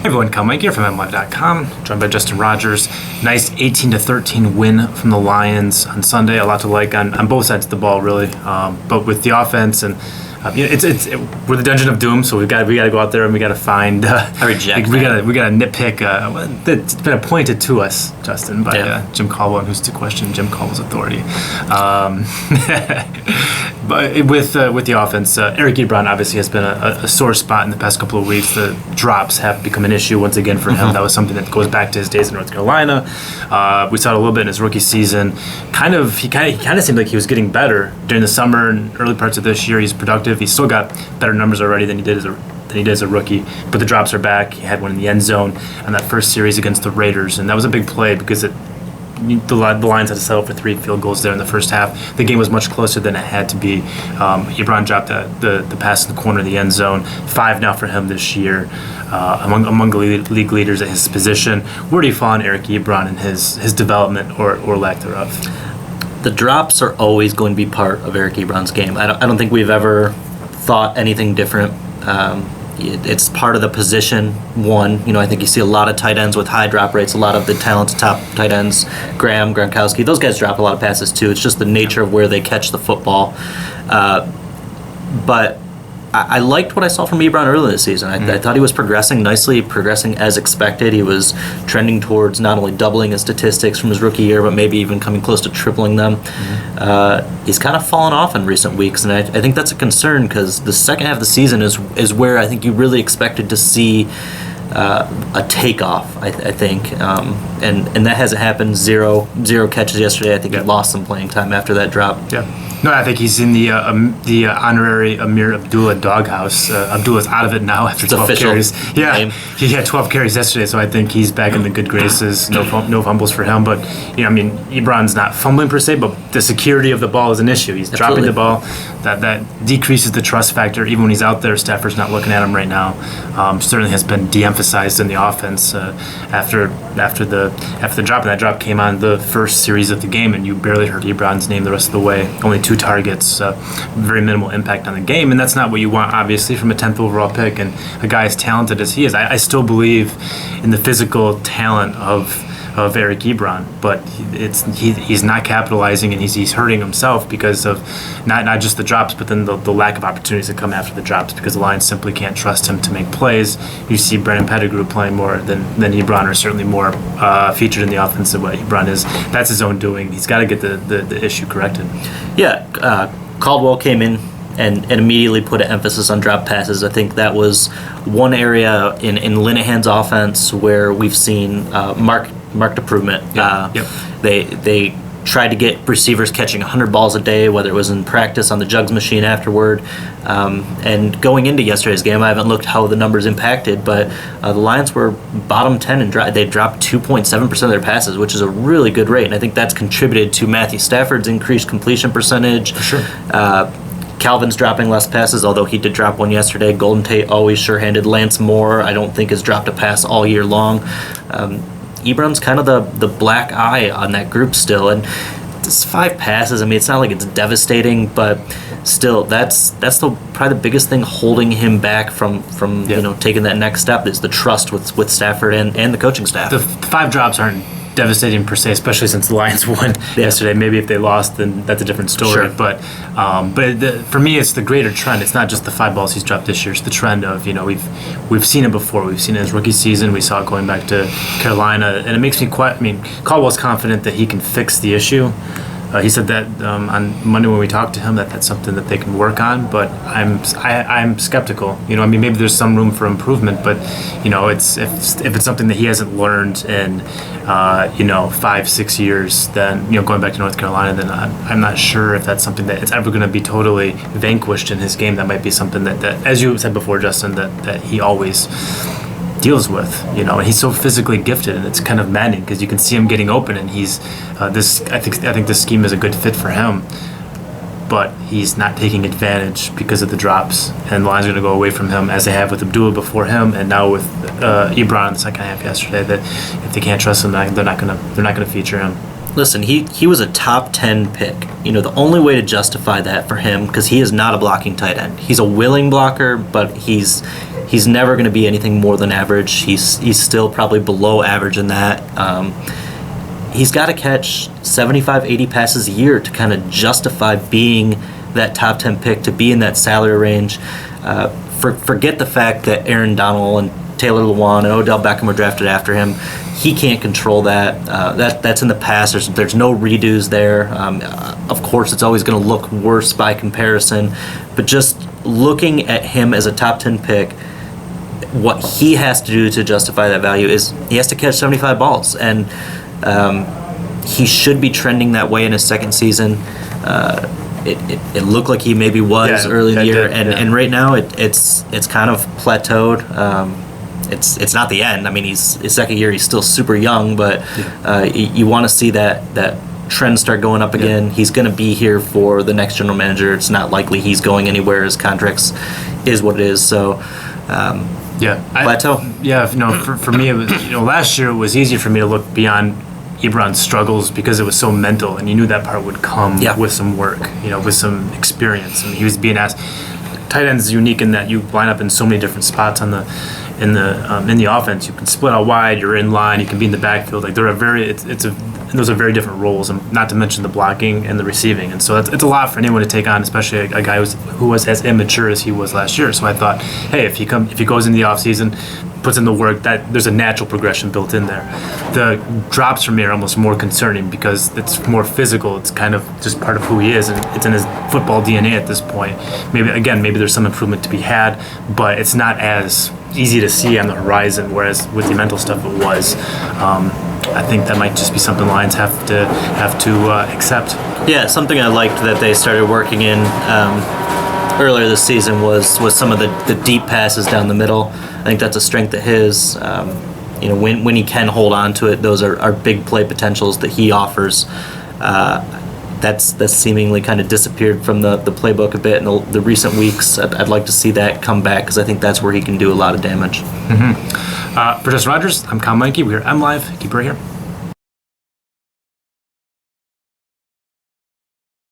Everyone, Kyle Mike here from MLive.com, joined by Justin Rogers. Nice 18-13 win from the Lions on Sunday. A lot to like on both sides of the ball, really. But with the offense and we're the Dungeon of Doom, so we got to go out there and we got to find. I reject. We got to nitpick. That's been appointed to us, Justin, by Jim Caldwell, who's to question Jim Caldwell's authority. But with the offense, Eric Ebron obviously has been a sore spot in the past couple of weeks. The drops have become an issue once again for him. That was something that goes back to his days in North Carolina. We saw it a little bit in his rookie season. He kind of seemed like he was getting better during the summer and early parts of this year. He's productive. He's still got better numbers already than he did as a rookie. But the drops are back. He had one in the end zone on that first series against the Raiders, and that was a big play because the Lions had to settle for 3 field goals there in the first half. The game was much closer than it had to be. Ebron dropped the pass in the corner of the end zone. 5 now for him this year, among the league leaders at his position. Where do you fall on Eric Ebron and his development or lack thereof? The drops are always going to be part of Eric Ebron's game. I don't think we've ever thought anything different. It's part of the position. I think you see a lot of tight ends with high drop rates, a lot of the talented top tight ends, Graham, Gronkowski. Those guys drop a lot of passes too. It's just the nature of where they catch the football. But I liked what I saw from Ebron earlier this season. I thought he was progressing nicely, progressing as expected. He was trending towards not only doubling his statistics from his rookie year, but maybe even coming close to tripling them. He's kind of fallen off in recent weeks, and I think that's a concern because the second half of the season is where I think you really expected to see a takeoff, I think. And that hasn't happened. Zero catches yesterday. I think he lost some playing time after that drop. Yeah. No, I think he's in the honorary Amir Abdullah doghouse. Abdullah's out of it now after 12 carries. Yeah, he had 12 carries yesterday, so I think he's back in the good graces. No fumbles for him, but Ebron's not fumbling per se, but the security of the ball is an issue. He's dropping the ball. That decreases the trust factor. Even when he's out there, Stafford's not looking at him right now. Certainly has been de-emphasized in the offense after the drop. And that drop came on the first series of the game, and you barely heard Ebron's name the rest of the way. Only 2 targets, very minimal impact on the game, and that's not what you want, obviously, from a 10th overall pick and a guy as talented as he is. I still believe in the physical talent of Eric Ebron, but he's not capitalizing, and he's hurting himself because of not just the drops, but then the lack of opportunities that come after the drops because the Lions simply can't trust him to make plays. You see Brandon Pettigrew playing more than Ebron, or certainly more featured in the offense than what Ebron is. That's his own doing. He's got to get the issue corrected. Yeah, Caldwell came in and immediately put an emphasis on drop passes. I think that was one area in Linehan's offense where we've seen marked improvement. They tried to get receivers catching 100 balls a day, whether it was in practice on the jugs machine afterward. And going into yesterday's game, I haven't looked how the numbers impacted, but the Lions were bottom 10 and they dropped 2.7% of their passes, which is a really good rate. And I think that's contributed to Matthew Stafford's increased completion percentage. For sure. Calvin's dropping less passes, although he did drop one yesterday. Golden Tate always sure-handed. Lance Moore, I don't think, has dropped a pass all year long. Ebron's kind of the black eye on that group still, and it's 5 passes. I mean, it's not like it's devastating, but still, that's probably the biggest thing holding him back from taking that next step is the trust with Stafford and the coaching staff. The 5 drops aren't devastating per se, especially since the Lions won yesterday. Maybe if they lost, then that's a different story. Sure. But for me, it's the greater trend. It's not just the 5 balls he's dropped this year. It's the trend of we've seen it before. We've seen it in his rookie season. We saw it going back to Carolina, and it makes me Caldwell's confident that he can fix the issue. He said that on Monday when we talked to him that that's something that they can work on, but I'm skeptical. Maybe there's some room for improvement, but it's if it's something that he hasn't learned in 5-6 years, then going back to North Carolina, then I'm not sure if that's something that it's ever going to be totally vanquished in his game. That might be something that as you said before, Justin, that he always deals with, and he's so physically gifted, and it's kind of maddening because you can see him getting open, and he's I think this scheme is a good fit for him, but he's not taking advantage because of the drops, and the Lions are going to go away from him as they have with Abdullah before him, and now with Ebron in the second half yesterday. That if they can't trust him, they're not going to feature him. Listen, he was a top 10 pick. The only way to justify that for him, because he is not a blocking tight end. He's a willing blocker, but he's He's never going to be anything more than average. He's still probably below average in that. He's got to catch 75, 80 passes a year to kind of justify being that top 10 pick, to be in that salary range. Forget the fact that Aaron Donald and Taylor Lewan and Odell Beckham were drafted after him. He can't control that. That's in the past. There's no redos there. Of course, it's always going to look worse by comparison. But just looking at him as a top 10 pick, what he has to do to justify that value is he has to catch 75 balls. And he should be trending that way in his second season. It looked like he maybe was early in the year, and right now it's kind of plateaued. It's not the end. I mean, his second year, he's still super young, but you want to see that trend start going up again. He's going to be here for the next general manager. It's not likely he's going anywhere. His contracts is what it is. So plateau. For me, it was, last year it was easy for me to look beyond Ebron's struggles because it was so mental, and you knew that part would come with some work, with some experience. I mean, he was being asked. Tight end is unique in that you line up in so many different spots in the offense. You can split out wide. You're in line. You can be in the backfield. Like they're those are very different roles, and not to mention the blocking and the receiving. And so it's a lot for anyone to take on, especially a guy who was as immature as he was last year. So I thought, hey, if he goes into the offseason, puts in the work, that there's a natural progression built in there. The drops for me are almost more concerning because it's more physical. It's kind of just part of who he is, and it's in his football DNA at this point. Maybe there's some improvement to be had, but it's not as easy to see on the horizon, whereas with the mental stuff it was. I think that might just be something Lions have to accept. Yeah, something I liked that they started working in earlier this season was some of the deep passes down the middle. I think that's a strength of his. When he can hold on to it, those are big play potentials that he offers. That's seemingly kind of disappeared from the playbook a bit in the recent weeks. I'd like to see that come back because I think that's where he can do a lot of damage. For Justin Rogers, I'm Kyle Meinke. We're at MLive. Keep it right here.